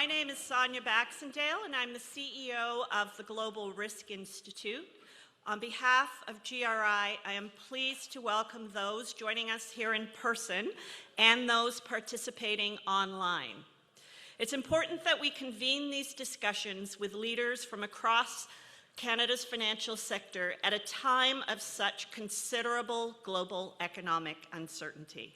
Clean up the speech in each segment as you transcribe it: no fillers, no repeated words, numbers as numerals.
My name is Sonia Baxendale, and I'm the CEO of the Global Risk Institute. On behalf of GRI, I am pleased to welcome those joining us here in person and those participating online. It's important that we convene these discussions with leaders from across Canada's financial sector at a time of such considerable global economic uncertainty.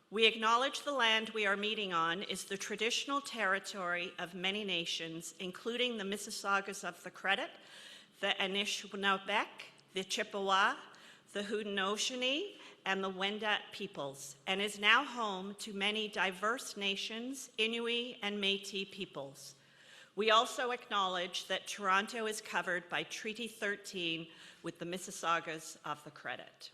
We acknowledge the land we are meeting on is the traditional territory of many nations, including the Mississaugas of the Credit, the Anishinaabe, the Chippewa, the Haudenosaunee, and the Wendat peoples, and is now home to many diverse nations, Inuit and Métis peoples. We also acknowledge that Toronto is covered by Treaty 13 with the Mississaugas of the Credit.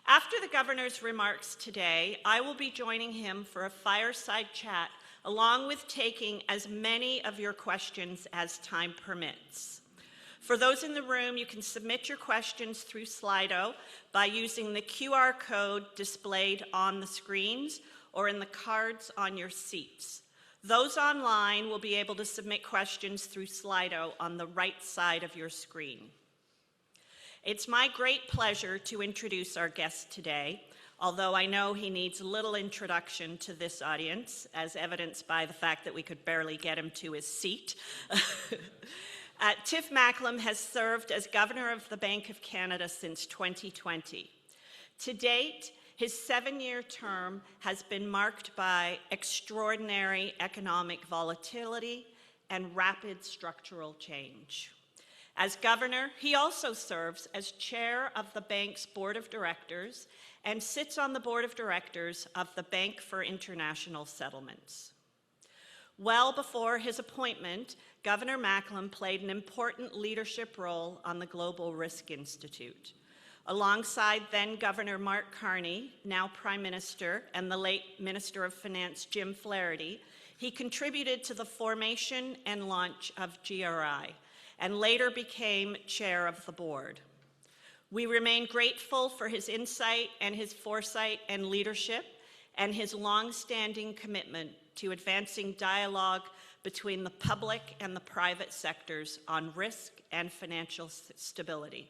After the Governor's remarks today, I will be joining him for a fireside chat, along with taking as many of your questions as time permits. For those in the room, you can submit your questions through Slido by using the QR code displayed on the screens or in the cards on your seats. Those online will be able to submit questions through Slido on the right side of your screen. It's my great pleasure to introduce our guest today, although I know he needs little introduction to this audience, as evidenced by the fact that we could barely get him to his seat. Tiff Macklem has served as Governor of the Bank of Canada since 2020. To date, his 7-year term has been marked by extraordinary economic volatility and rapid structural change. As Governor, he also serves as Chair of the bank's Board of Directors and sits on the Board of Directors of the Bank for International Settlements. Well before his appointment, Governor Macklem played an important leadership role on the Global Risk Institute. Alongside then-Governor Mark Carney, now Prime Minister, and the late Minister of Finance Jim Flaherty, he contributed to the formation and launch of GRI, and later became chair of the board. We remain grateful for his insight and his foresight and leadership, and his long-standing commitment to advancing dialogue between the public and the private sectors on risk and financial stability.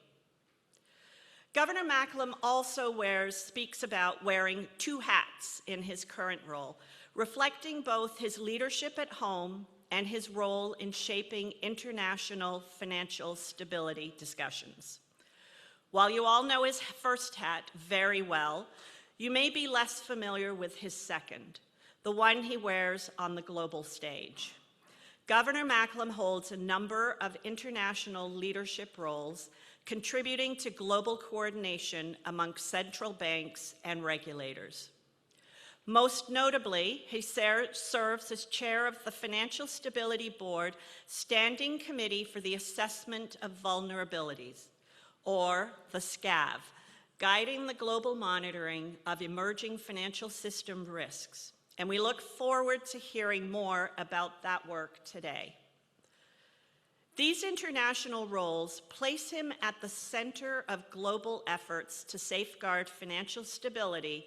Governor Macklem also speaks about wearing two hats in his current role, reflecting both his leadership at home and his role in shaping international financial stability discussions. While you all know his first hat very well, you may be less familiar with his second, the one he wears on the global stage. Governor Macklem holds a number of international leadership roles, contributing to global coordination amongst central banks and regulators. Most notably, he serves as chair of the Financial Stability Board Standing Committee for the Assessment of Vulnerabilities, or the SCAV, guiding the global monitoring of emerging financial system risks. And we look forward to hearing more about that work today. These international roles place him at the center of global efforts to safeguard financial stability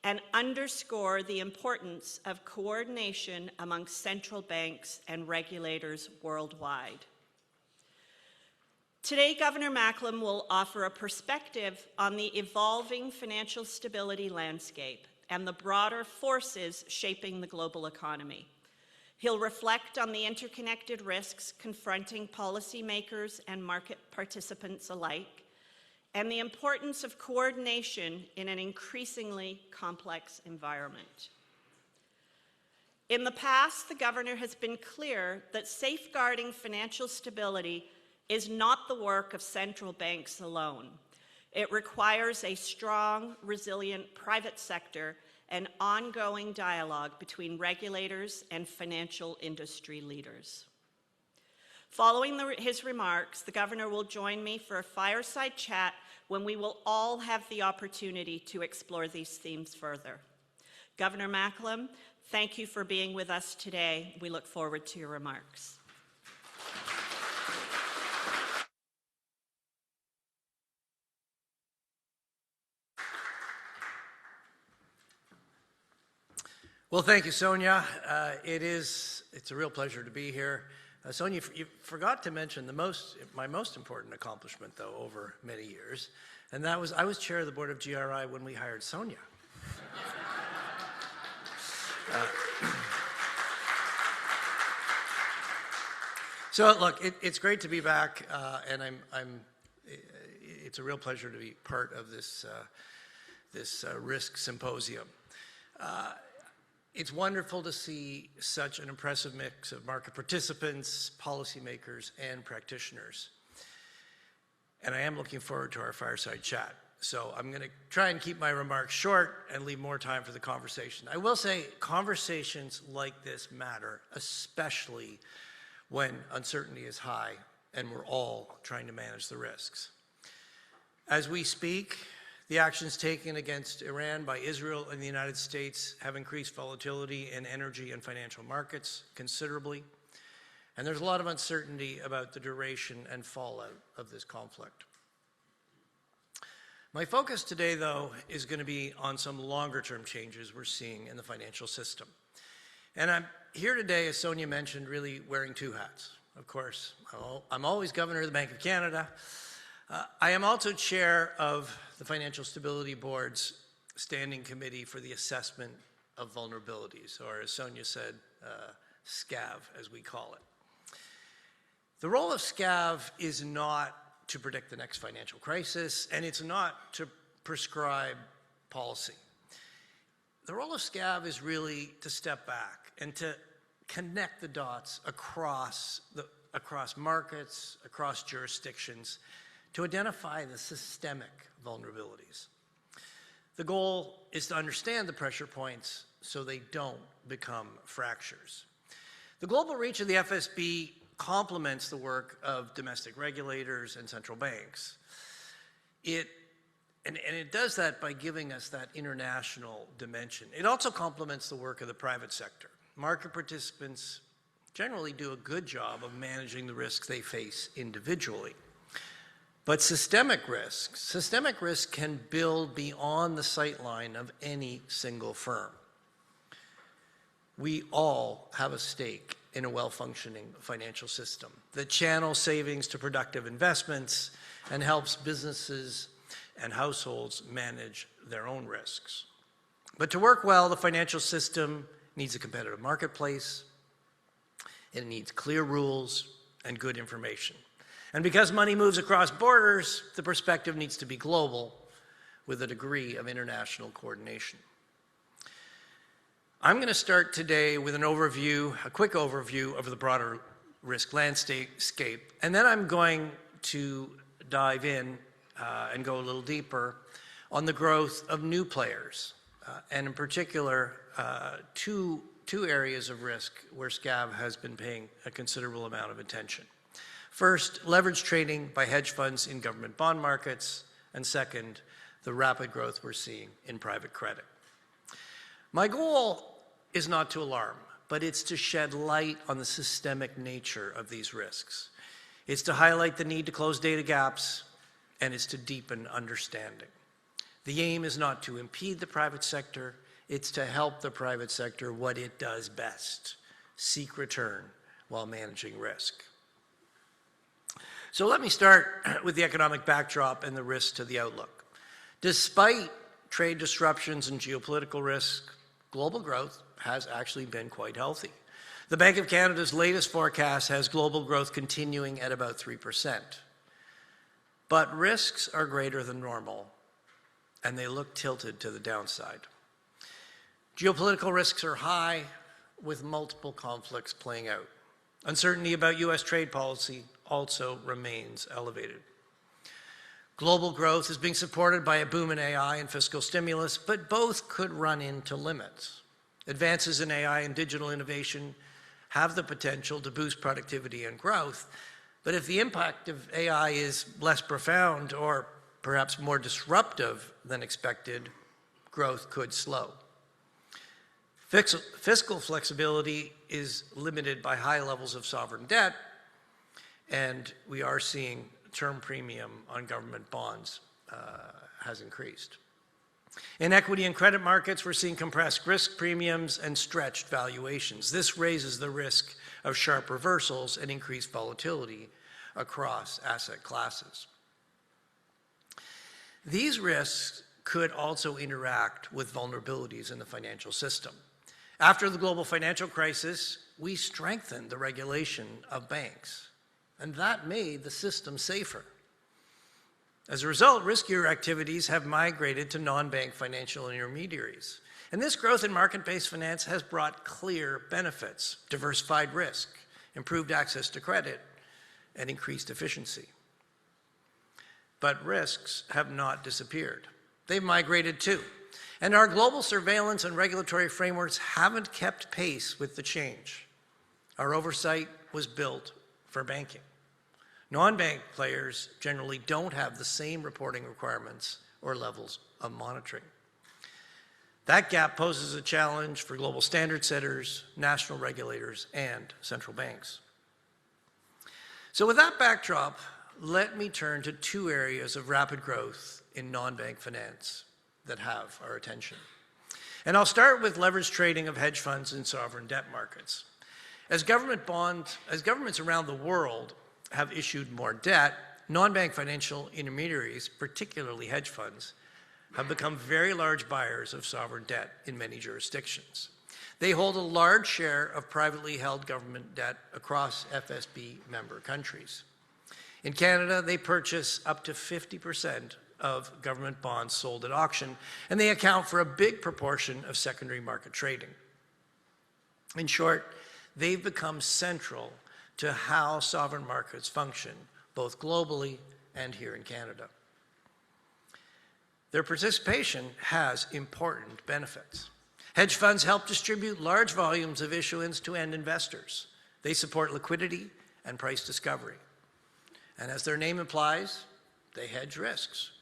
and underscore the importance of coordination among central banks and regulators worldwide. Today, Governor Macklem will offer a perspective on the evolving financial stability landscape and the broader forces shaping the global economy. He'll reflect on the interconnected risks confronting policymakers and market participants alike, and the importance of coordination in an increasingly complex environment. In the past, the Governor has been clear that safeguarding financial stability is not the work of central banks alone. It requires a strong, resilient private sector and ongoing dialogue between regulators and financial industry leaders. Following his remarks, the Governor will join me for a fireside chat when we will all have the opportunity to explore these themes further. Governor Macklem, thank you for being with us today. We look forward to your remarks. Well, thank you, Sonia. It's a real pleasure to be here. Sonia, you forgot to mention my most important accomplishment, though, over many years, and that was I was chair of the board of GRI when we hired Sonia. So look, it's great to be back, and it's a real pleasure to be part of this risk symposium. It's wonderful to see such an impressive mix of market participants, policymakers, and practitioners. And I am looking forward to our fireside chat. So I'm going to try and keep my remarks short and leave more time for the conversation. I will say conversations like this matter, especially when uncertainty is high and we're all trying to manage the risks. As we speak, the actions taken against Iran by Israel and the United States have increased volatility in energy and financial markets considerably, and there's a lot of uncertainty about the duration and fallout of this conflict. My focus today, though, is going to be on some longer-term changes we're seeing in the financial system. And I'm here today, as Sonia mentioned, really wearing two hats. Of course, I'm always governor of the Bank of Canada. I am also chair of the Financial Stability Board's Standing Committee for the Assessment of Vulnerabilities, or as Sonia said, SCAV, as we call it. The role of SCAV is not to predict the next financial crisis, and it's not to prescribe policy. The role of SCAV is really to step back and to connect the dots across markets, across jurisdictions, to identify the systemic vulnerabilities. The goal is to understand the pressure points so they don't become fractures. The global reach of the FSB complements the work of domestic regulators and central banks. It does that by giving us that international dimension. It also complements the work of the private sector. Market participants generally do a good job of managing the risks they face individually. But systemic risk can build beyond the sightline of any single firm. We all have a stake in a well-functioning financial system that channels savings to productive investments and helps businesses and households manage their own risks. But to work well, the financial system needs a competitive marketplace, it needs clear rules and good information. And because money moves across borders, the perspective needs to be global with a degree of international coordination. I'm going to start today with a quick overview of the broader risk landscape, and then I'm going to dive in and go a little deeper on the growth of new players, and in particular, two areas of risk where SCAV has been paying a considerable amount of attention. First, leverage trading by hedge funds in government bond markets, and second, the rapid growth we're seeing in private credit. My goal is not to alarm, but it's to shed light on the systemic nature of these risks. It's to highlight the need to close data gaps, and it's to deepen understanding. The aim is not to impede the private sector, it's to help the private sector what it does best, seek return while managing risk. So let me start with the economic backdrop and the risks to the outlook. Despite trade disruptions and geopolitical risk, global growth has actually been quite healthy. The Bank of Canada's latest forecast has global growth continuing at about 3%. But risks are greater than normal, and they look tilted to the downside. Geopolitical risks are high, with multiple conflicts playing out. Uncertainty about U.S. trade policy also remains elevated. Global growth is being supported by a boom in AI and fiscal stimulus, but both could run into limits. Advances in AI and digital innovation have the potential to boost productivity and growth, but if the impact of AI is less profound or perhaps more disruptive than expected, growth could slow. Fiscal flexibility is limited by high levels of sovereign debt, and we are seeing term premium on government bonds has increased. In equity and credit markets, we're seeing compressed risk premiums and stretched valuations. This raises the risk of sharp reversals and increased volatility across asset classes. These risks could also interact with vulnerabilities in the financial system. After the global financial crisis, we strengthened the regulation of banks, and that made the system safer. As a result, riskier activities have migrated to non-bank financial intermediaries. And this growth in market-based finance has brought clear benefits: diversified risk, improved access to credit, and increased efficiency. But risks have not disappeared. They've migrated too. And our global surveillance and regulatory frameworks haven't kept pace with the change. Our oversight was built for banking. Non-bank players generally don't have the same reporting requirements or levels of monitoring. That gap poses a challenge for global standard setters, national regulators, and central banks. So with that backdrop, let me turn to two areas of rapid growth in non-bank finance that have our attention. And I'll start with leveraged trading of hedge funds in sovereign debt markets. As governments around the world have issued more debt, non-bank financial intermediaries, particularly hedge funds, have become very large buyers of sovereign debt in many jurisdictions. They hold a large share of privately held government debt across FSB member countries. In Canada, they purchase up to 50% of government bonds sold at auction, and they account for a big proportion of secondary market trading. In short, they've become central to how sovereign markets function, both globally and here in Canada. Their participation has important benefits. Hedge funds help distribute large volumes of issuance to end investors. They support liquidity and price discovery. And as their name implies, they hedge risks.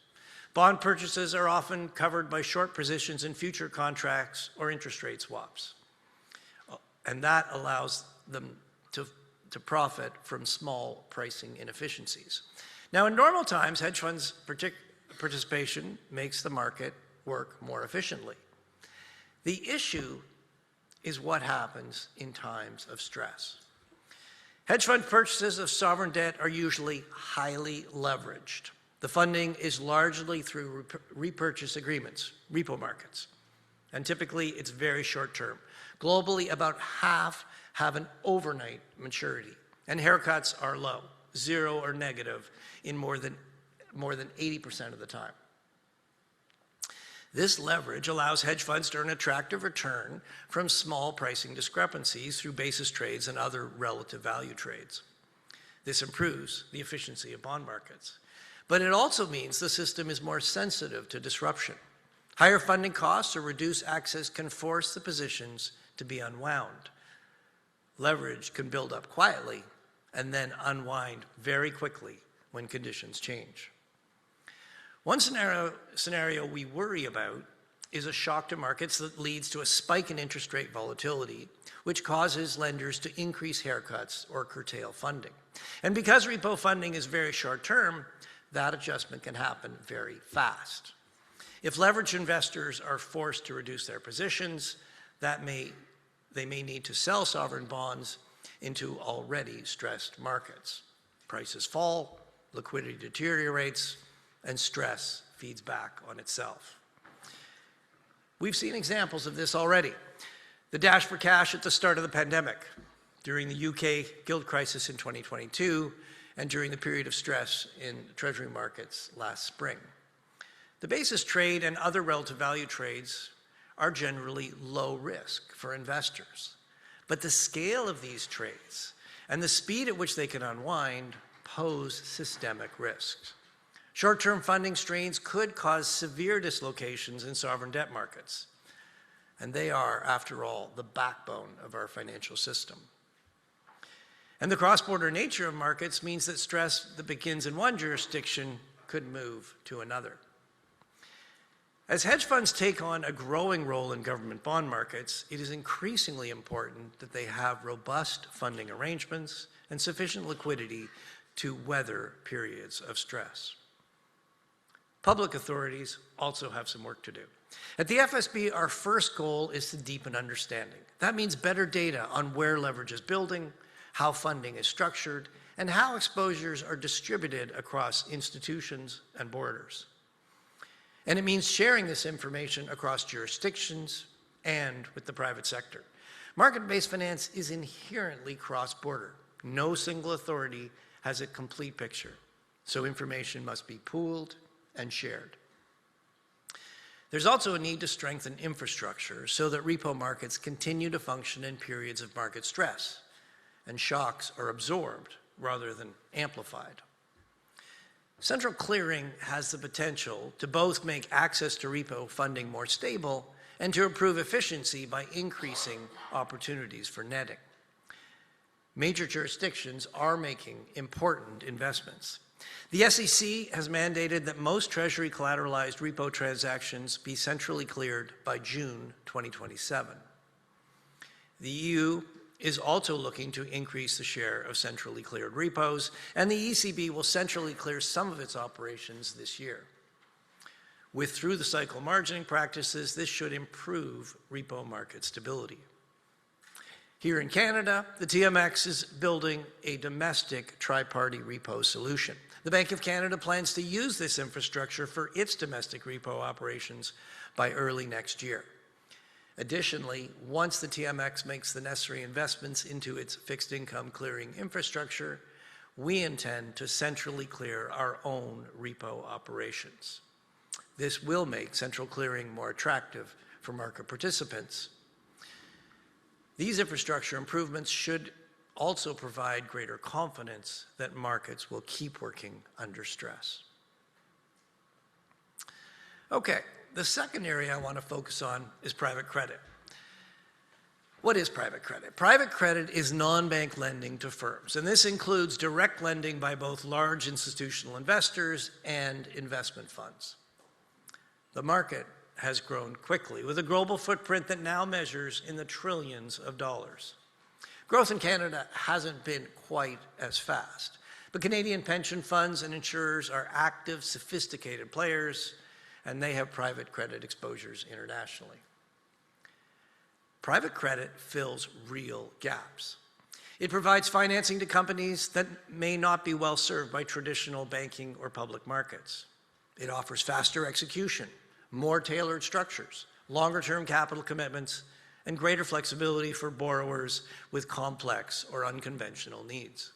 Bond purchases are often covered by short positions in future contracts or interest rate swaps. And that allows them to profit from small pricing inefficiencies. Now, in normal times, hedge funds' participation makes the market work more efficiently. The issue is what happens in times of stress. Hedge fund purchases of sovereign debt are usually highly leveraged. The funding is largely through repurchase agreements, repo markets, and typically it's very short term. Globally, about half have an overnight maturity, and haircuts are low, 0 or negative in more than 80% of the time. This leverage allows hedge funds to earn attractive return from small pricing discrepancies through basis trades and other relative value trades. This improves the efficiency of bond markets. But it also means the system is more sensitive to disruption. Higher funding costs or reduced access can force the positions to be unwound. Leverage can build up quietly and then unwind very quickly when conditions change. One scenario we worry about is a shock to markets that leads to a spike in interest rate volatility, which causes lenders to increase haircuts or curtail funding. And because repo funding is very short term, that adjustment can happen very fast. If leveraged investors are forced to reduce their positions, they may need to sell sovereign bonds into already stressed markets. Prices fall, liquidity deteriorates, and stress feeds back on itself. We've seen examples of this already. The dash for cash at the start of the pandemic, during the UK gilt crisis in 2022, and during the period of stress in treasury markets last spring. The basis trade and other relative value trades are generally low risk for investors. But the scale of these trades and the speed at which they can unwind pose systemic risks. Short-term funding strains could cause severe dislocations in sovereign debt markets. And they are, after all, the backbone of our financial system. And the cross-border nature of markets means that stress that begins in one jurisdiction could move to another. As hedge funds take on a growing role in government bond markets, it is increasingly important that they have robust funding arrangements and sufficient liquidity to weather periods of stress. Public authorities also have some work to do. At the FSB, our first goal is to deepen understanding. That means better data on where leverage is building, how funding is structured, and how exposures are distributed across institutions and borders. And it means sharing this information across jurisdictions and with the private sector. Market-based finance is inherently cross-border. No single authority has a complete picture, so information must be pooled and shared. There's also a need to strengthen infrastructure so that repo markets continue to function in periods of market stress, and shocks are absorbed rather than amplified. Central clearing has the potential to both make access to repo funding more stable and to improve efficiency by increasing opportunities for netting. Major jurisdictions are making important investments. The SEC has mandated that most Treasury collateralized repo transactions be centrally cleared by June 2027. The EU is also looking to increase the share of centrally cleared repos, and the ECB will centrally clear some of its operations this year. With through-the-cycle margining practices, this should improve repo market stability. Here in Canada, the TMX is building a domestic tri-party repo solution. The Bank of Canada plans to use this infrastructure for its domestic repo operations by early next year. Additionally, once the TMX makes the necessary investments into its fixed income clearing infrastructure, we intend to centrally clear our own repo operations. This will make central clearing more attractive for market participants. These infrastructure improvements should also provide greater confidence that markets will keep working under stress. Okay. The second area I want to focus on is private credit. What is private credit? Private credit is non-bank lending to firms, and this includes direct lending by both large institutional investors and investment funds. The market has grown quickly, with a global footprint that now measures in the trillions of dollars. Growth in Canada hasn't been quite as fast, but Canadian pension funds and insurers are active, sophisticated players, and they have private credit exposures internationally. Private credit fills real gaps. It provides financing to companies that may not be well served by traditional banking or public markets. It offers faster execution, more tailored structures, longer-term capital commitments, and greater flexibility for borrowers with complex or unconventional needs.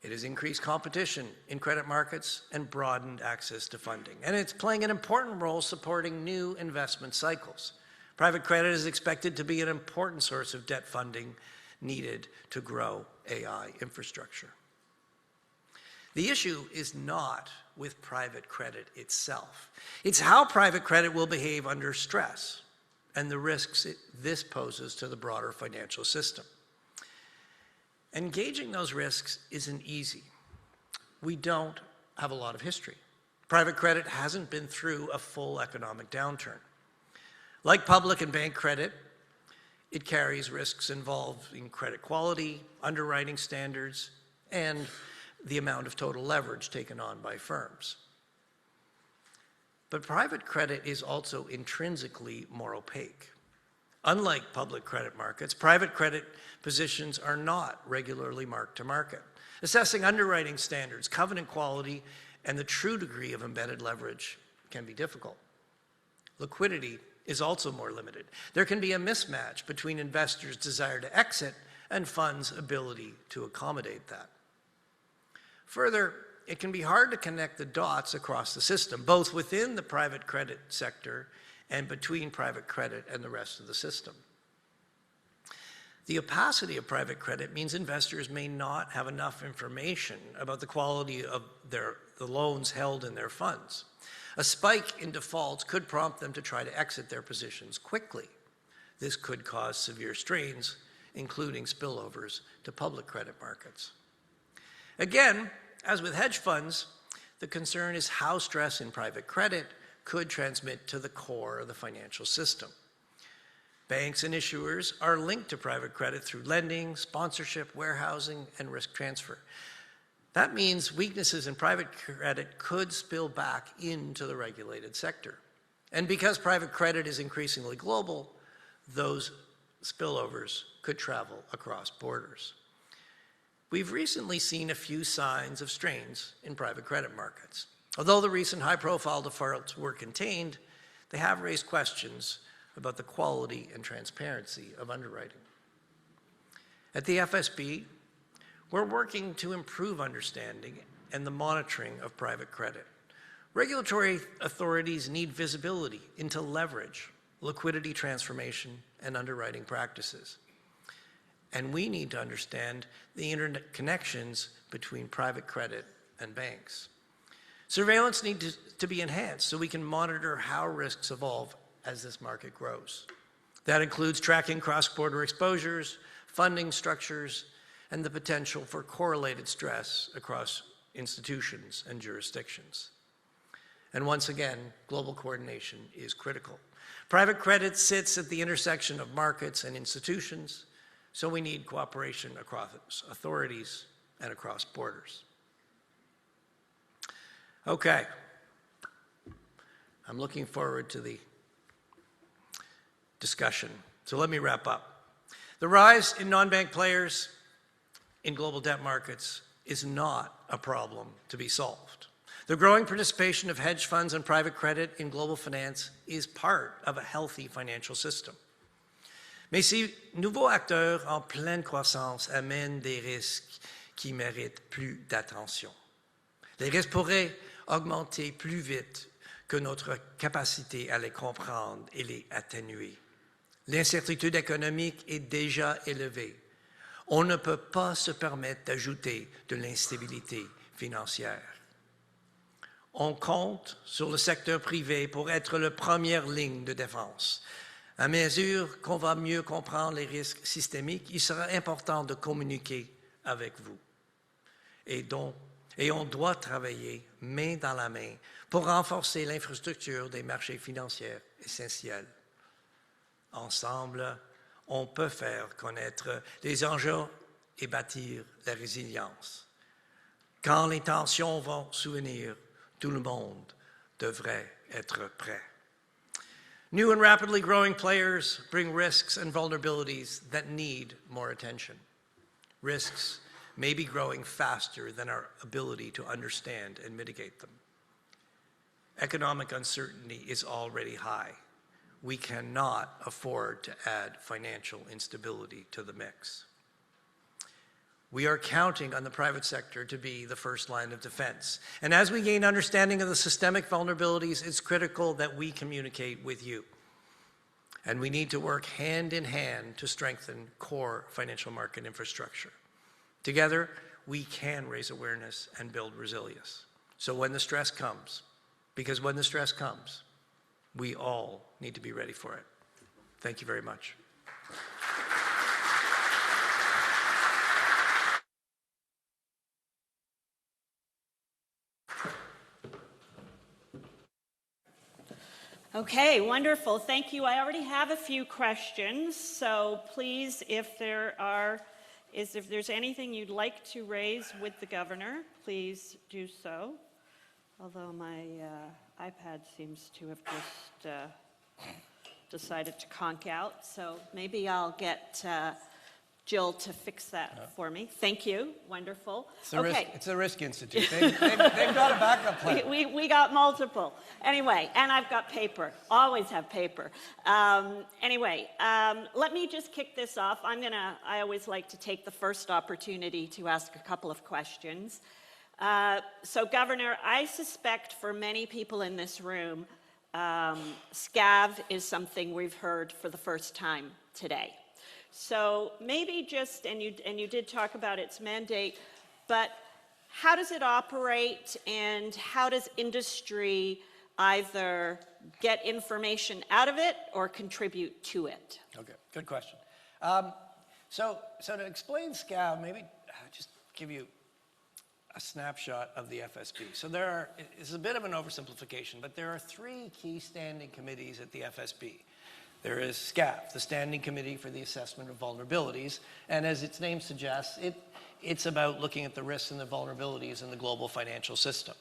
It has increased competition in credit markets and broadened access to funding. And it's playing an important role supporting new investment cycles. Private credit is expected to be an important source of debt funding needed to grow AI infrastructure. The issue is not with private credit itself. It's how private credit will behave under stress and the risks this poses to the broader financial system. Engaging those risks isn't easy. We don't have a lot of history. Private credit hasn't been through a full economic downturn. Like public and bank credit, it carries risks involving credit quality, underwriting standards, and the amount of total leverage taken on by firms. But private credit is also intrinsically more opaque. Unlike public credit markets, private credit positions are not regularly marked to market. Assessing underwriting standards, covenant quality, and the true degree of embedded leverage can be difficult. Liquidity is also more limited. There can be a mismatch between investors' desire to exit and funds' ability to accommodate that. Further, it can be hard to connect the dots across the system, both within the private credit sector and between private credit and the rest of the system. The opacity of private credit means investors may not have enough information about the quality of the loans held in their funds. A spike in defaults could prompt them to try to exit their positions quickly. This could cause severe strains, including spillovers to public credit markets. Again, as with hedge funds, the concern is how stress in private credit could transmit to the core of the financial system. Banks and issuers are linked to private credit through lending, sponsorship, warehousing, and risk transfer. That means weaknesses in private credit could spill back into the regulated sector. And because private credit is increasingly global, those spillovers could travel across borders. We've recently seen a few signs of strains in private credit markets. Although the recent high-profile defaults were contained, they have raised questions about the quality and transparency of underwriting. At the FSB, we're working to improve understanding and the monitoring of private credit. Regulatory authorities need visibility into leverage, liquidity transformation, and underwriting practices. And we need to understand the internet connections between private credit and banks. Surveillance needs to be enhanced so we can monitor how risks evolve as this market grows. That includes tracking cross-border exposures, funding structures, and the potential for correlated stress across institutions and jurisdictions. And once again, global coordination is critical. Private credit sits at the intersection of markets and institutions, so we need cooperation across authorities and across borders. Okay. I'm looking forward to the discussion. So let me wrap up. The rise in non-bank players in global debt markets is not a problem to be solved. The growing participation of hedge funds and private credit in global finance is part of a healthy financial system. Mais ces nouveaux acteurs en pleine croissance amènent des risques qui méritent plus d'attention. Les risques pourraient augmenter plus vite que notre capacité à les comprendre et les atténuer. L'incertitude économique est déjà élevée. On ne peut pas se permettre d'ajouter de l'instabilité financière. On compte sur le secteur privé pour être la première ligne de défense. À mesure qu'on va mieux comprendre les risques systémiques, il sera important de communiquer avec vous. Et on doit travailler main dans la main pour renforcer l'infrastructure des marchés financiers essentiels. Ensemble, on peut faire connaître les enjeux et bâtir la résilience. Quand les tensions vont survenir, tout le monde devrait être prêt. New and rapidly growing players bring risks and vulnerabilities that need more attention. Risks may be growing faster than our ability to understand and mitigate them. Economic uncertainty is already high. We cannot afford to add financial instability to the mix. We are counting on the private sector to be the first line of defense. And as we gain understanding of the systemic vulnerabilities, it's critical that we communicate with you. And we need to work hand in hand to strengthen core financial market infrastructure. Together, we can raise awareness and build resilience. So when the stress comes, because when the stress comes, we all need to be ready for it. Thank you very much. Okay, wonderful. Thank you. I already have a few questions, so please, if there's anything you'd like to raise with the governor, please do so. Although my iPad seems to have just decided to conk out, so maybe I'll get Jill to fix that for me. Thank you. Wonderful. It's a risk institute. They've got a backup plan. We got multiple. Anyway, and I've got paper. Always have paper. Let me just kick this off. I always like to take the first opportunity to ask a couple of questions. So, Governor, I suspect for many people in this room, SCAV is something we've heard for the first time today. So maybe just, and you did talk about its mandate, but how does it operate and how does industry either get information out of it or contribute to it? Okay, good question. So to explain SCAV, maybe just give you a snapshot of the FSB. So it's a bit of an oversimplification, but there are three key standing committees at the FSB. There is SCAV, the Standing Committee for the Assessment of Vulnerabilities. And as its name suggests, it's about looking at the risks and the vulnerabilities in the global financial system.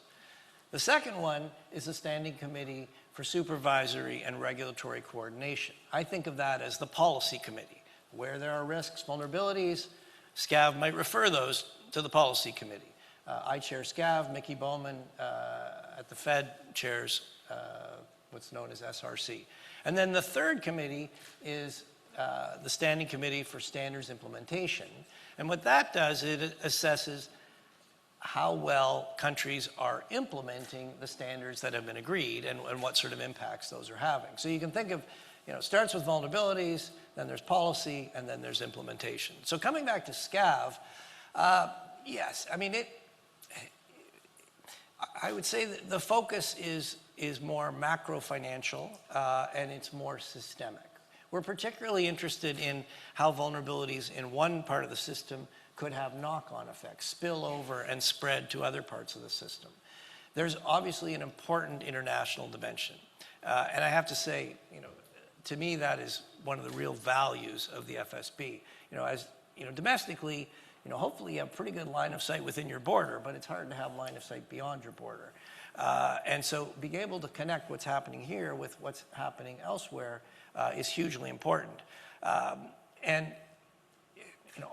The second one is the Standing Committee for Supervisory and Regulatory Coordination. I think of that as the Policy Committee. Where there are risks, vulnerabilities, SCAV might refer those to the Policy Committee. I chair SCAV, Mickey Bowman at the Fed chairs what's known as SRC. And then the third committee is the Standing Committee for Standards Implementation. And what that does, it assesses how well countries are implementing the standards that have been agreed and what sort of impacts those are having. So you can think of, it starts with vulnerabilities, then there's policy, and then there's implementation. So coming back to SCAV, yes, I mean, I would say that the focus is more macro-financial and it's more systemic. We're particularly interested in how vulnerabilities in one part of the system could have knock-on effects, spill over and spread to other parts of the system. There's obviously an important international dimension. And I have to say, to me, that is one of the real values of the FSB. Domestically, hopefully you have pretty good line of sight within your border, but it's hard to have line of sight beyond your border. And so being able to connect what's happening here with what's happening elsewhere is hugely important. And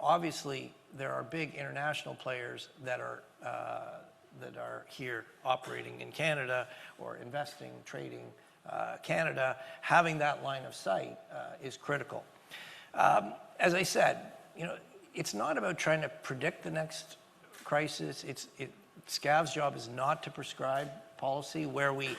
obviously there are big international players that are here operating in Canada or investing, trading Canada. Having that line of sight is critical. As I said, it's not about trying to predict the next crisis. SCAV's job is not to prescribe policy. Where we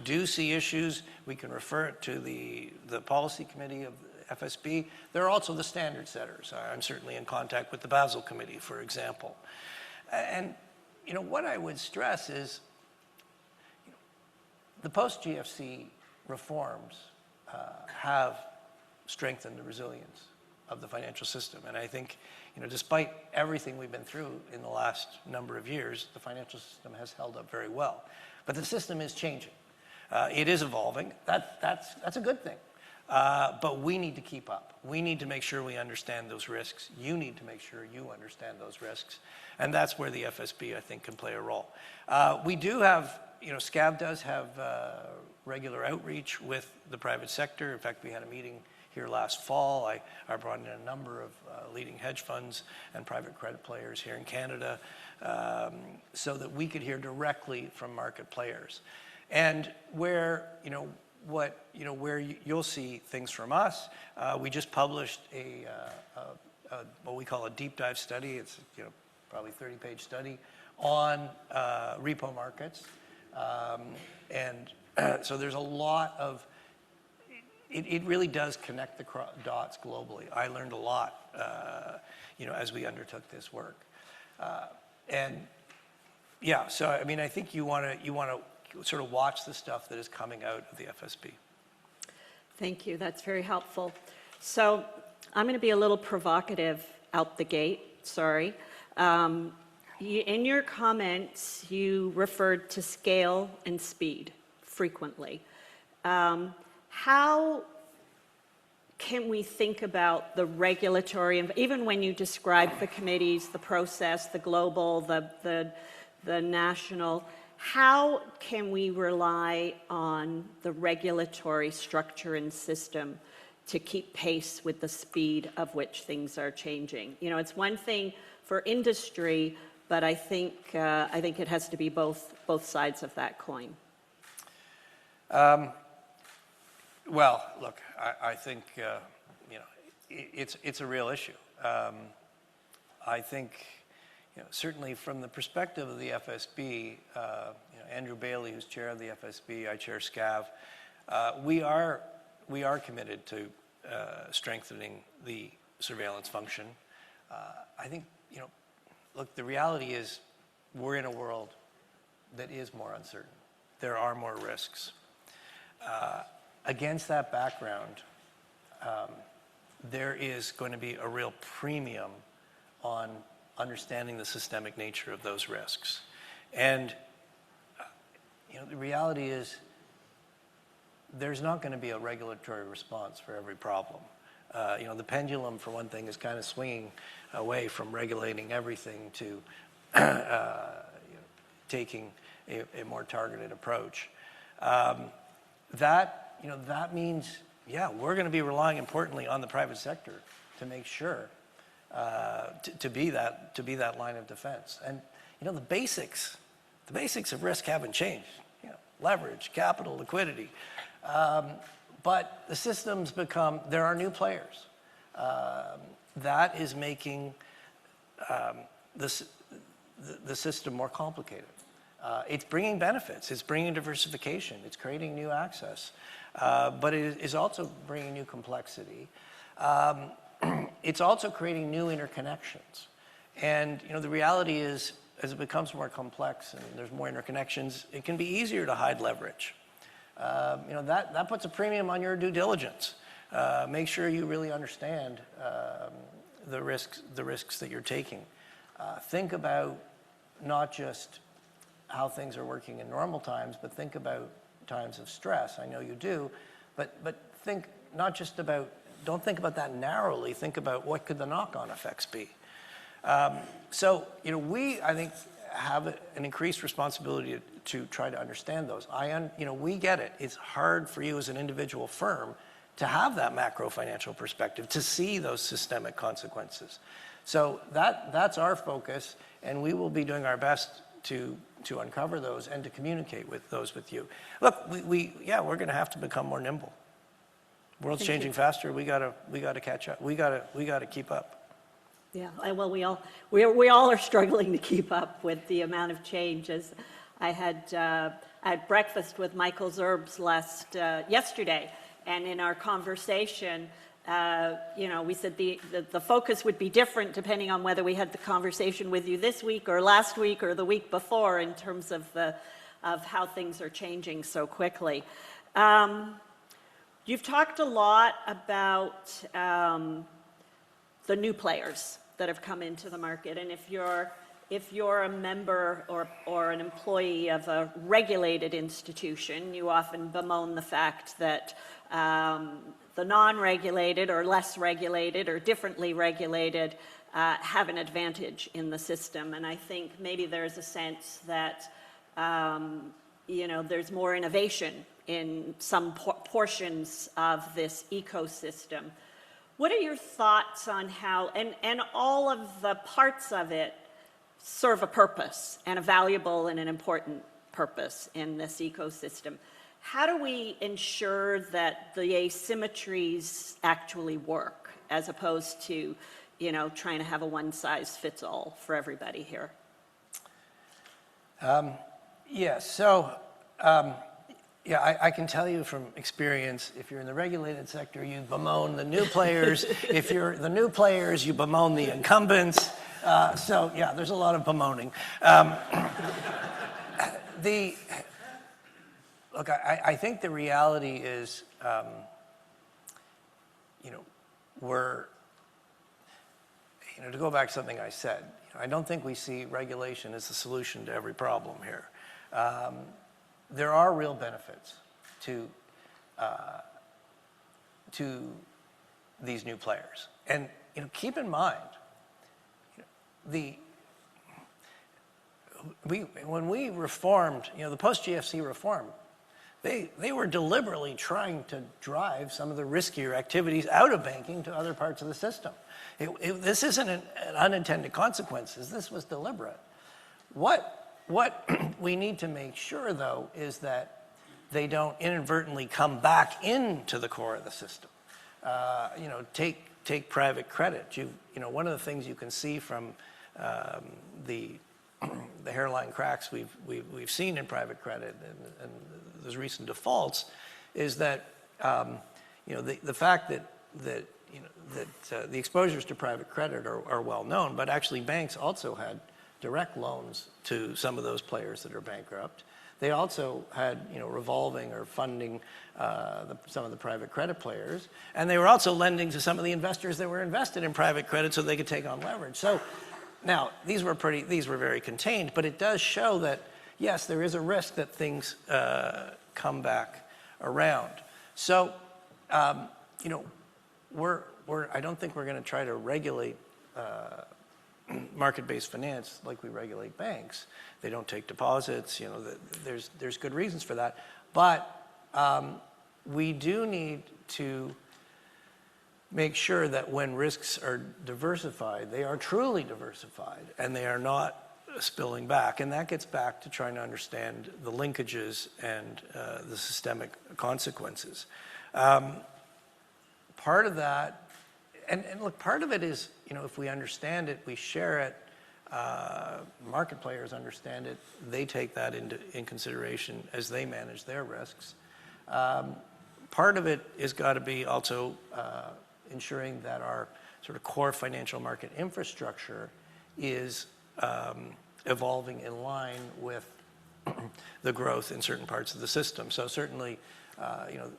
do see issues, we can refer it to the policy committee of the FSB. There are also the standard setters. I'm certainly in contact with the Basel Committee, for example. And what I would stress is the post-GFC reforms have strengthened the resilience of the financial system. And I think, despite everything we've been through in the last number of years, the financial system has held up very well. But the system is changing. It is evolving. That's a good thing. But we need to keep up. We need to make sure we understand those risks. You need to make sure you understand those risks. And that's where the FSB, I think, can play a role. We do have, SCAV does have regular outreach with the private sector. In fact, we had a meeting here last fall. I brought in a number of leading hedge funds and private credit players here in Canada so that we could hear directly from market players. And where, where you'll see things from us, we just published what we call a deep dive study. It's, probably 30-page study on repo markets. So there's a lot of, it really does connect the dots globally. I learned a lot, as we undertook this work. So I mean, I think you want to sort of watch the stuff that is coming out of the FSB. Thank you. That's very helpful. So I'm going to be a little provocative out the gate. Sorry. In your comments, you referred to scale and speed frequently. How can we think about the regulatory, even when you describe the committees, the process, the global, the national, how can we rely on the regulatory structure and system to keep pace with the speed of which things are changing? It's one thing for industry, but I think it has to be both sides of that coin. Well, look, I think it's a real issue. I think certainly from the perspective of the FSB, Andrew Bailey, who's chair of the FSB, I chair SCAV, we are committed to strengthening the surveillance function. I think look, the reality is we're in a world that is more uncertain. There are more risks. Against that background, there is going to be a real premium on understanding the systemic nature of those risks. And the reality is there's not going to be a regulatory response for every problem. The pendulum, for one thing, is kind of swinging away from regulating everything to taking a more targeted approach. That means, we're going to be relying importantly on the private sector to make sure to be that line of defense. And the basics of risk haven't changed. Leverage, capital, liquidity. But the systems there are new players. That is making the system more complicated. It's bringing benefits, it's bringing diversification, it's creating new access, but it is also bringing new complexity. It's also creating new interconnections. And the reality is, as it becomes more complex and there's more interconnections, it can be easier to hide leverage. That puts a premium on your due diligence. Make sure you really understand the risks that you're taking. Think about not just how things are working in normal times, but think about times of stress. I know you do, but think not just about, don't think about that narrowly. Think about what could the knock-on effects be. So we, I think, have an increased responsibility to try to understand those. We get it. It's hard for you as an individual firm to have that macro financial perspective, to see those systemic consequences. So that's our focus, and we will be doing our best to uncover those and to communicate with you. Look, we're going to have to become more nimble. World's changing faster. We got to catch up. We got to keep up. Yeah, well, we all are struggling to keep up with the amount of changes. I had breakfast with Michael Zerbs yesterday, and in our conversation, we said the focus would be different depending on whether we had the conversation with you this week or last week or the week before, in terms of how things are changing so quickly. You've talked a lot about the new players that have come into the market, and if you're a member or an employee of a regulated institution, you often bemoan the fact that the non-regulated or less regulated or differently regulated have an advantage in the system. And I think maybe there's a sense that there's more innovation in some portions of this ecosystem. What are your thoughts on how, and all of the parts of it serve a purpose, and a valuable and an important purpose in this ecosystem? How do we ensure that the asymmetries actually work, as opposed to, trying to have a one-size-fits-all for everybody here? I can tell you from experience, if you're in the regulated sector, you bemoan the new players. If you're the new players, you bemoan the incumbents. There's a lot of bemoaning. Look, I think the reality is, to go back to something I said, I don't think we see regulation as the solution to every problem here. There are real benefits to these new players. And keep in mind, when we reformed, the post-GFC reform, they were deliberately trying to drive some of the riskier activities out of banking to other parts of the system. This isn't an unintended consequences. This was deliberate. What we need to make sure, though, is that they don't inadvertently come back into the core of the system. Take private credit. One of the things you can see from the hairline cracks we've seen in private credit and those recent defaults is that the fact that the exposures to private credit are well known, but actually banks also had direct loans to some of those players that are bankrupt. They also had, revolving or funding some of the private credit players, and they were also lending to some of the investors that were invested in private credit so they could take on leverage. So now these were very contained, but it does show that yes, there is a risk that things come back around. So, you know, I don't think we're going to try to regulate market-based finance like we regulate banks. They don't take deposits. You know, there's good reasons for that. But we do need to make sure that when risks are diversified, they are truly diversified and they are not spilling back. And that gets back to trying to understand the linkages and the systemic consequences. Part of that, and look, part of it is, you know, if we understand it, we share it, market players understand it, they take that in consideration as they manage their risks. Part of it has got to be also ensuring that our sort of core financial market infrastructure is evolving in line with the growth in certain parts of the system. So certainly, you know,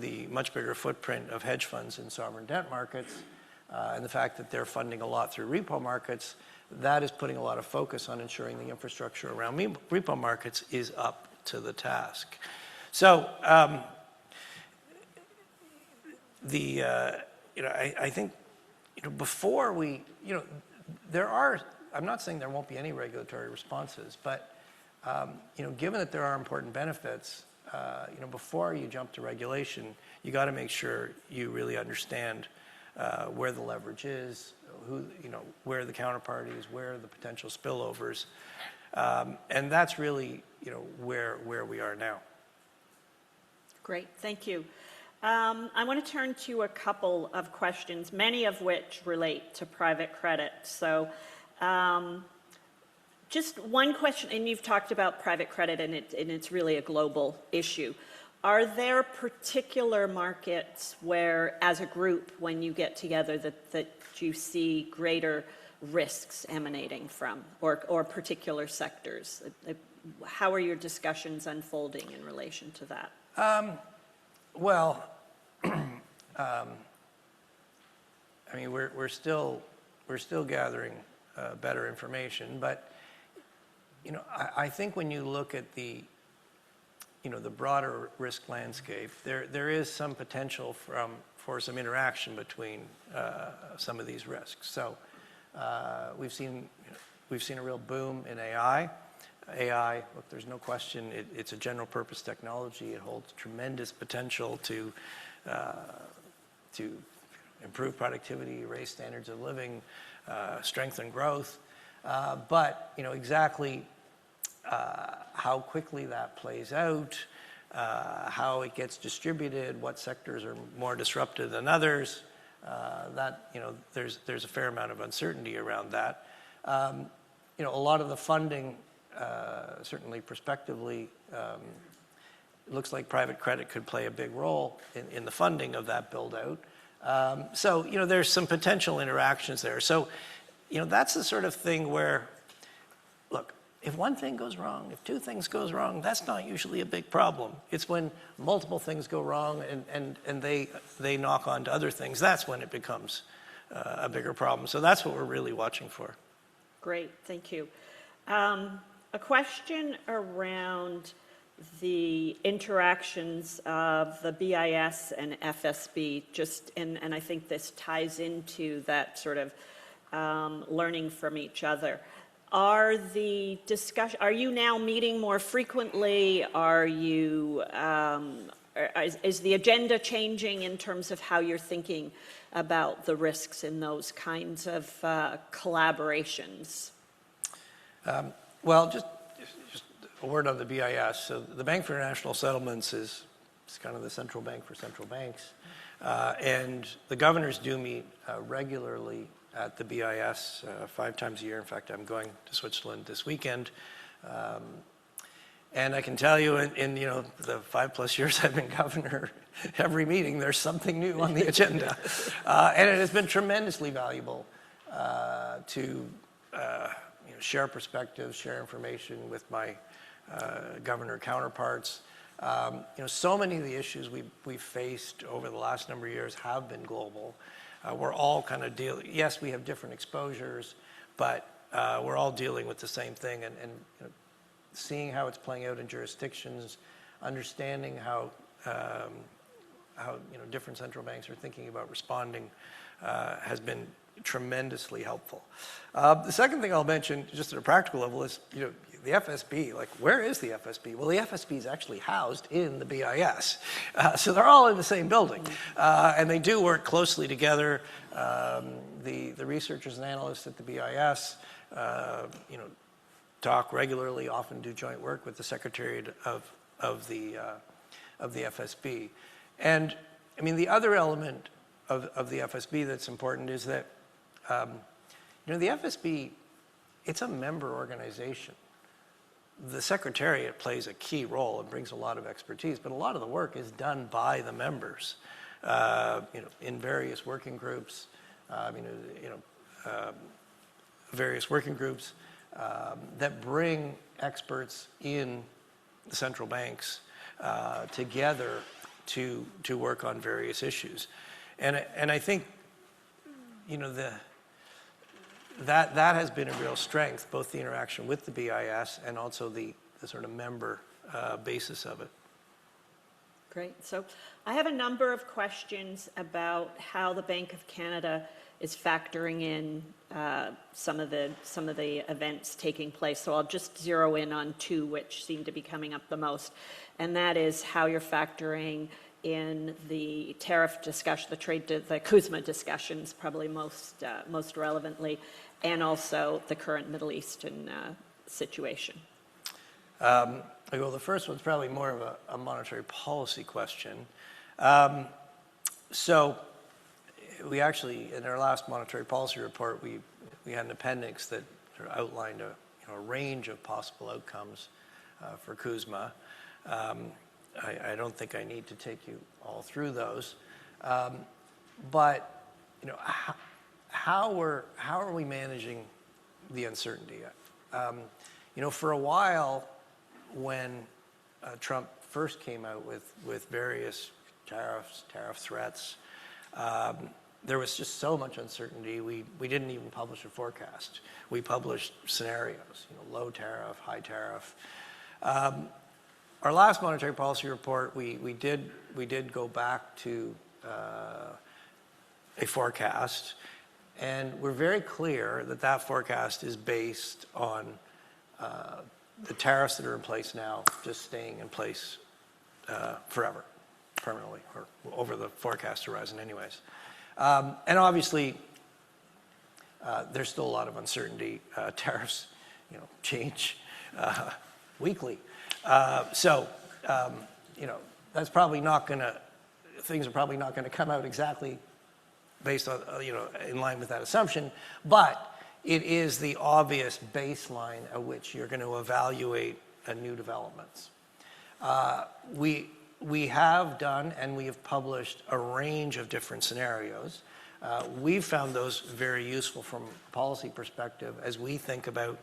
the much bigger footprint of hedge funds in sovereign debt markets and the fact that they're funding a lot through repo markets, that is putting a lot of focus on ensuring the infrastructure around repo markets is up to the task. So you know, I think, you know, before we, you know, there are, I'm not saying there won't be any regulatory responses, but, you know, given that there are important benefits, you know, before you jump to regulation, you got to make sure you really understand where the leverage is, who, you know, where the counterparties, where are the potential spillovers, and that's really, you know, where we are now. Great, thank you. I want to turn to a couple of questions, many of which relate to private credit. So just one question, and you've talked about private credit, and it's really a global issue. Are there particular markets where, as a group, when you get together, that you see greater risks emanating from, or particular sectors? How are your discussions unfolding in relation to that? Well, I mean, we're still gathering better information, but you know, I think when you look at the, you know, the broader risk landscape, there is some potential for some interaction between some of these risks. So we've seen a real boom in AI. AI, look, there's no question, it's a general purpose technology. It holds tremendous potential to improve productivity, raise standards of living, strengthen growth. But, you know, exactly how quickly that plays out, how it gets distributed, what sectors are more disrupted than others, that, you know, there's a fair amount of uncertainty around that. You know, a lot of the funding, certainly prospectively, looks like private credit could play a big role in the funding of that build out. So, you know, there's some potential interactions there. So, you know, that's the sort of thing where, look, if one thing goes wrong, if two things goes wrong, that's not usually a big problem. It's when multiple things go wrong and they knock on to other things, that's when it becomes a bigger problem. So that's what we're really watching for. Great, thank you. A question around the interactions of the BIS and FSB, and I think this ties into that sort of learning from each other. Are you now meeting more frequently? Are you, is the agenda changing in terms of how you're thinking about the risks in those kinds of collaborations? Well, just a word on the BIS. So the Bank for International Settlements is kind of the central bank for central banks. And the governors do meet regularly at the BIS 5 times a year. In fact, I'm going to Switzerland this weekend. And I can tell you in you know, the 5+ years I've been governor, every meeting there's something new on the agenda. And it has been tremendously valuable to you know, share perspectives, share information with my governor counterparts. You know, so many of the issues we've faced over the last number of years have been global. We're all kind of dealing, yes, we have different exposures, but we're all dealing with the same thing, and you know, seeing how it's playing out in jurisdictions, understanding how how different central banks are thinking about responding has been tremendously helpful. The second thing I'll mention, just at a practical level, is the FSB. Like, where is the FSB? Well, the FSB is actually housed in the BIS, so they're all in the same building, and they do work closely together. The researchers and analysts at the BIS, talk regularly, often do joint work with the Secretariat of the FSB. And I mean, the other element of the FSB that's important is that the FSB, it's a member organization. The Secretariat plays a key role and brings a lot of expertise, but a lot of the work is done by the members, in various working groups, various working groups that bring experts in the central banks together to work on various issues. And I think, that has been a real strength, both the interaction with the BIS and also the sort of member basis of it. Great. So I have a number of questions about how the Bank of Canada is factoring in some of the events taking place. So I'll just zero in on two, which seem to be coming up the most, and that is how you're factoring in the tariff discussion, the CUSMA discussions, probably most relevantly, and also the current Middle Eastern situation. Well, the first one's probably more of a monetary policy question. So we actually, in our last monetary policy report, we had an appendix that sort of outlined a range of possible outcomes for CUSMA. I don't think I need to take you all through those, but how are we managing the uncertainty? For a while, when Trump first came out with various tariff threats, there was just so much uncertainty. We didn't even publish a forecast. We published scenarios, low tariff, high tariff. Our last monetary policy report, we did go back to a forecast, and we're very clear that forecast is based on the tariffs that are in place now just staying in place forever, permanently, or over the forecast horizon anyways. And obviously, there's still a lot of uncertainty. Tariffs, change weekly. So, that's probably not things are probably not gonna come out exactly based on, in line with that assumption, but it is the obvious baseline at which you're gonna evaluate new developments. We have done and we have published a range of different scenarios. We've found those very useful from a policy perspective as we think about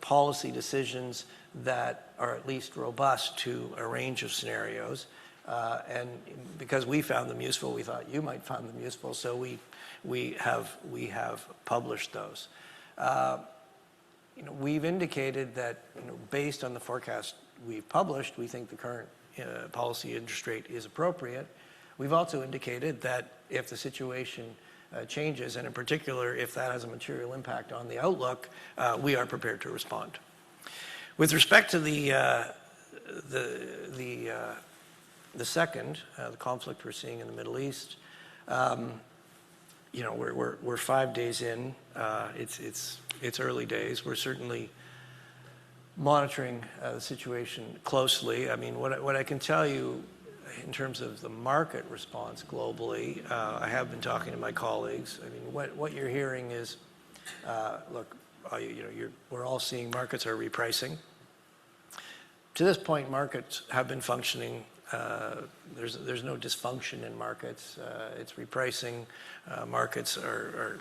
policy decisions that are at least robust to a range of scenarios. And because we found them useful, we thought you might find them useful, so we have published those. We've indicated that based on the forecast we've published, we think the current policy interest rate is appropriate. We've also indicated that if the situation changes, and in particular if that has a material impact on the outlook, we are prepared to respond. With respect to the conflict we're seeing in the Middle East, we're 5 days in. It's early days. We're certainly monitoring the situation closely. I mean, what I can tell you in terms of the market response globally, I have been talking to my colleagues. I mean, what you're hearing is, look, we're all seeing markets are repricing. To this point, markets have been functioning. There's no dysfunction in markets. It's repricing. Markets are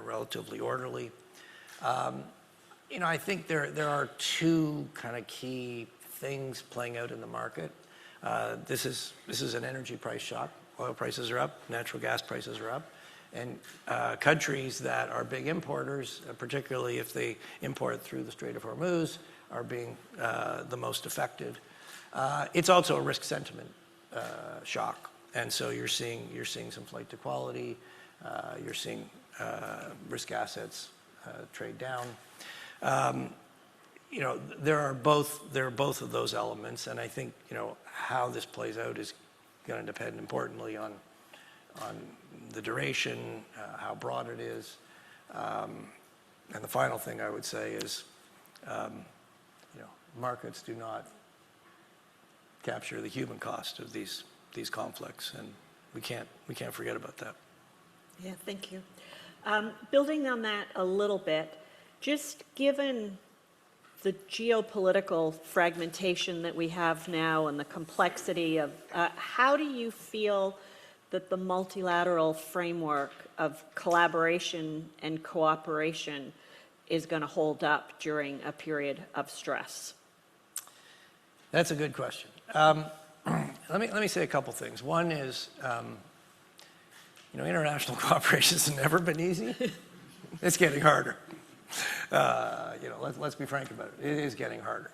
relatively orderly. I think there are two kind of key things playing out in the market. This is an energy price shock. Oil prices are up. Natural gas prices are up. And countries that are big importers, particularly if they import through the Strait of Hormuz, are being the most affected. It's also a risk sentiment shock, and so you're seeing some flight to quality. You're seeing risk assets trade down. There are both of those elements, and I think how this plays out is going to depend importantly on the duration, how broad it is, and the final thing I would say is, markets do not capture the human cost of these conflicts, and we can't forget about that. Yeah, thank you. Building on that a little bit, just given the geopolitical fragmentation that we have now and the complexity of, how do you feel that the multilateral framework of collaboration and cooperation is going to hold up during a period of stress? That's a good question. Let me say a couple things. One is, international cooperation has never been easy. It's getting harder. Let's be frank about it. It is getting harder.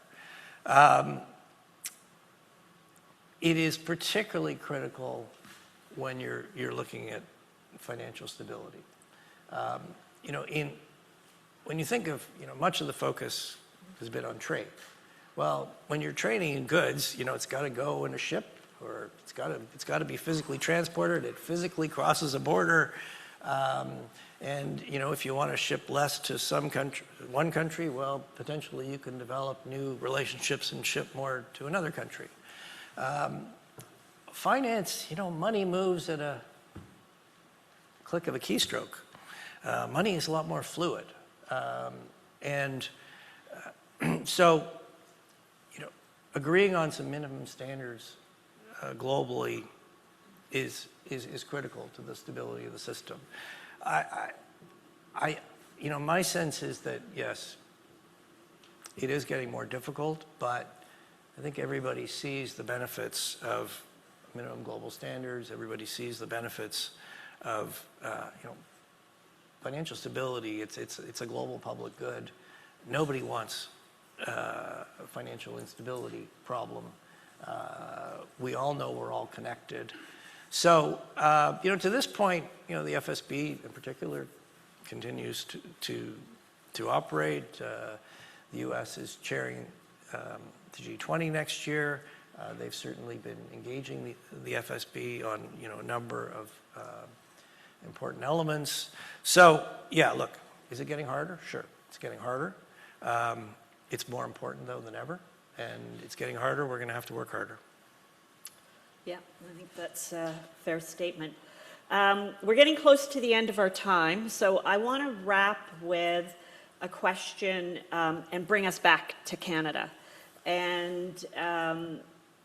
It is particularly critical when you're looking at financial stability. When you think of, much of the focus has been on trade. Well, when you're trading in goods, it's got to go in a ship, or it's got to be physically transported. It physically crosses a border, and if you want to ship less to one country, well, potentially you can develop new relationships and ship more to another country. Finance, money moves at a click of a keystroke. Money is a lot more fluid, and so agreeing on some minimum standards globally is critical to the stability of the system. My sense is that yes, it is getting more difficult, but I think everybody sees the benefits of minimum global standards. Everybody sees the benefits of financial stability. It's a global public good. Nobody wants a financial instability problem. We all know we're all connected. So, to this point, the FSB in particular continues to operate. The U.S. is chairing the G20 next year. They've certainly been engaging the FSB on a number of important elements. So, yeah, look, is it getting harder? Sure, it's getting harder. It's more important, though, than ever. And it's getting harder. We're going to have to work harder. Yeah, I think that's a fair statement. We're getting close to the end of our time, so I want to wrap with a question and bring us back to Canada. And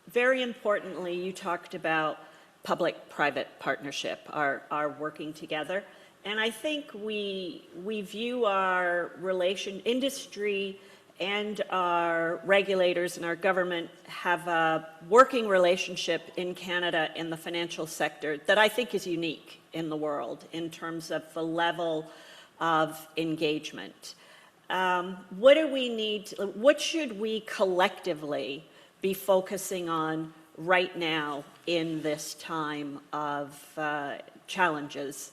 very importantly, you talked about public-private partnership, our working together. And I think we view our industry and our regulators and our government have a working relationship in Canada in the financial sector that I think is unique in the world in terms of the level of engagement. What do we need? What should we collectively be focusing on right now in this time of challenges?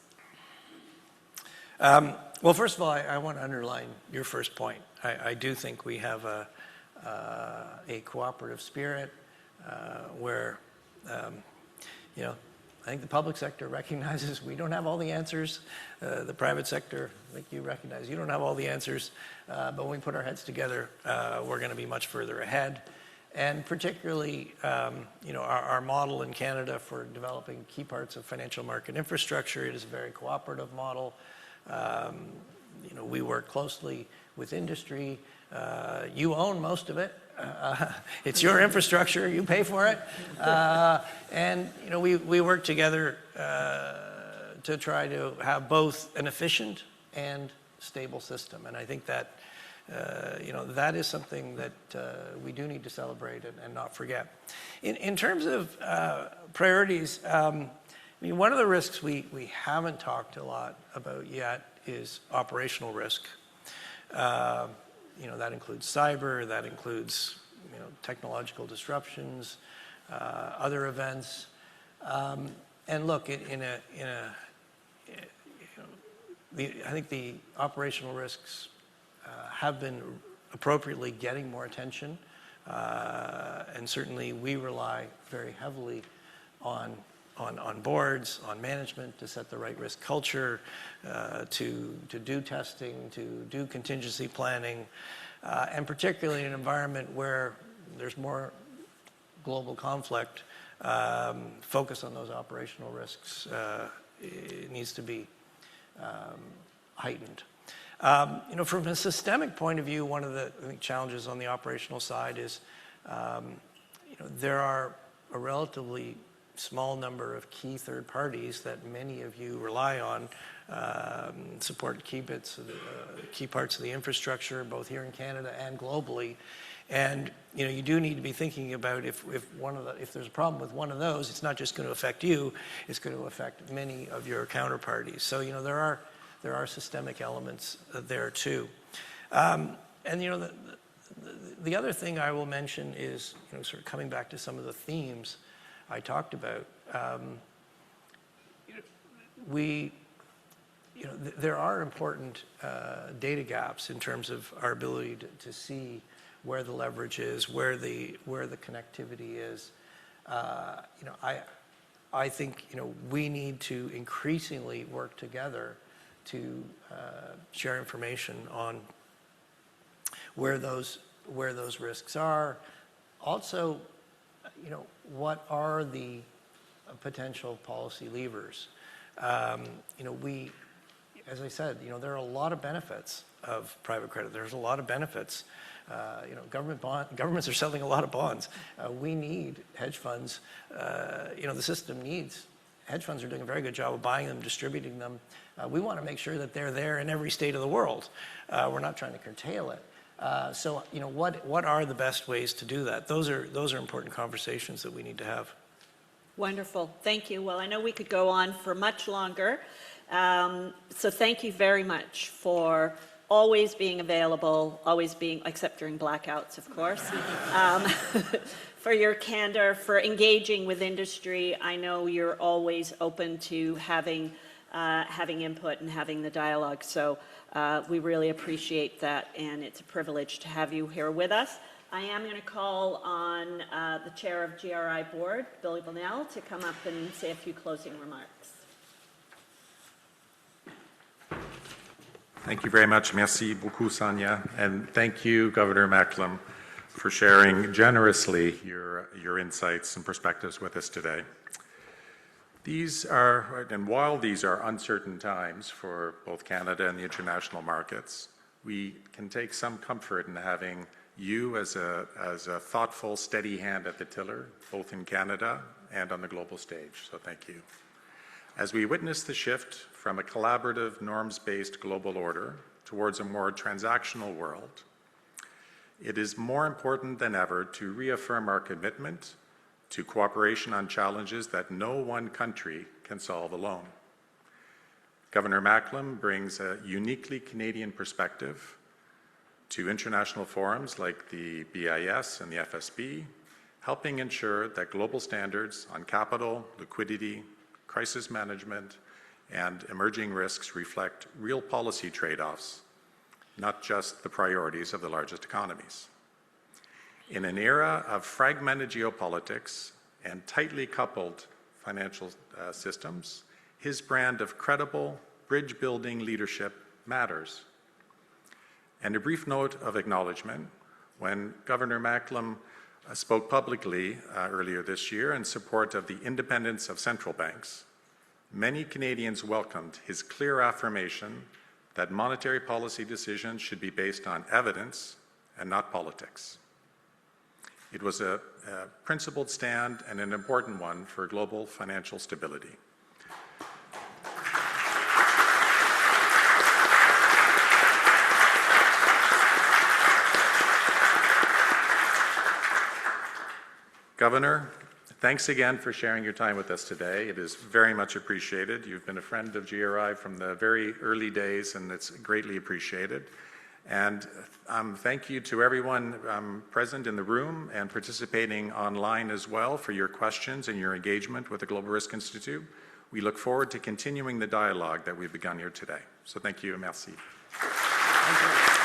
Well, first of all, I want to underline your first point. I do think we have a cooperative spirit where, I think the public sector recognizes we don't have all the answers. The private sector, I think you recognize you don't have all the answers. But when we put our heads together, we're going to be much further ahead. And particularly, our model in Canada for developing key parts of financial market infrastructure, it is a very cooperative model. We work closely with industry. You own most of it. It's your infrastructure. You pay for it. And we work together to try to have both an efficient and stable system. And I think that that is something that we do need to celebrate and not forget. In terms of priorities, one of the risks we haven't talked a lot about yet is operational risk. That includes cyber, that includes technological disruptions, other events. And look, I think the operational risks have been appropriately getting more attention, and certainly we rely very heavily on boards, on management to set the right risk culture, to do testing, to do contingency planning, and particularly in an environment where there's more global conflict, focus on those operational risks it needs to be heightened. From a systemic point of view, one of the challenges on the operational side is there are a relatively small number of key third parties that many of you rely on, support key parts of the infrastructure, both here in Canada and globally. And you do need to be thinking about if there's a problem with one of those, it's not just going to affect you, it's going to affect many of your counterparties. So there are systemic elements there too. And the other thing I will mention is sort of coming back to some of the themes I talked about. There are important data gaps in terms of our ability to see where the leverage is, where the connectivity is. I think we need to increasingly work together to share information on where those risks are. Also, what are the potential policy levers? As I said, there are a lot of benefits of private credit. There's a lot of benefits. Governments are selling a lot of bonds. We need hedge funds. The system needs hedge funds. Are doing a very good job of buying them, distributing them. We want to make sure that they're there in every state of the world. We're not trying to curtail it. So what are the best ways to do that? Those are important conversations that we need to have. Wonderful. Thank you. Well, I know we could go on for much longer. So thank you very much for always being available, except during blackouts, of course, for your candor, for engaging with industry. I know you're always open to having input and having the dialogue. So we really appreciate that, and it's a privilege to have you here with us. I am going to call on the chair of GRI board, Billy Bonnell, to come up and say a few closing remarks. Thank you very much. Merci beaucoup, Sonia. And thank you, Governor Macklem, for sharing generously your insights and perspectives with us today. While these are uncertain times for both Canada and the international markets, we can take some comfort in having you as a thoughtful, steady hand at the tiller, both in Canada and on the global stage. So thank you. As we witness the shift from a collaborative, norms-based global order towards a more transactional world, it is more important than ever to reaffirm our commitment to cooperation on challenges that no one country can solve alone. Governor Macklem brings a uniquely Canadian perspective to international forums like the BIS and the FSB, helping ensure that global standards on capital, liquidity, crisis management, and emerging risks reflect real policy trade-offs, not just the priorities of the largest economies. In an era of fragmented geopolitics and tightly coupled financial systems, his brand of credible, bridge-building leadership matters. And a brief note of acknowledgement: when Governor Macklem spoke publicly earlier this year in support of the independence of central banks, many Canadians welcomed his clear affirmation that monetary policy decisions should be based on evidence and not politics. It was a principled stand and an important one for global financial stability. Governor, thanks again for sharing your time with us today. It is very much appreciated. You've been a friend of GRI from the very early days, and it's greatly appreciated. And thank you to everyone present in the room and participating online as well for your questions and your engagement with the Global Risk Institute. We look forward to continuing the dialogue that we've begun here today. So thank you and merci. Thank you.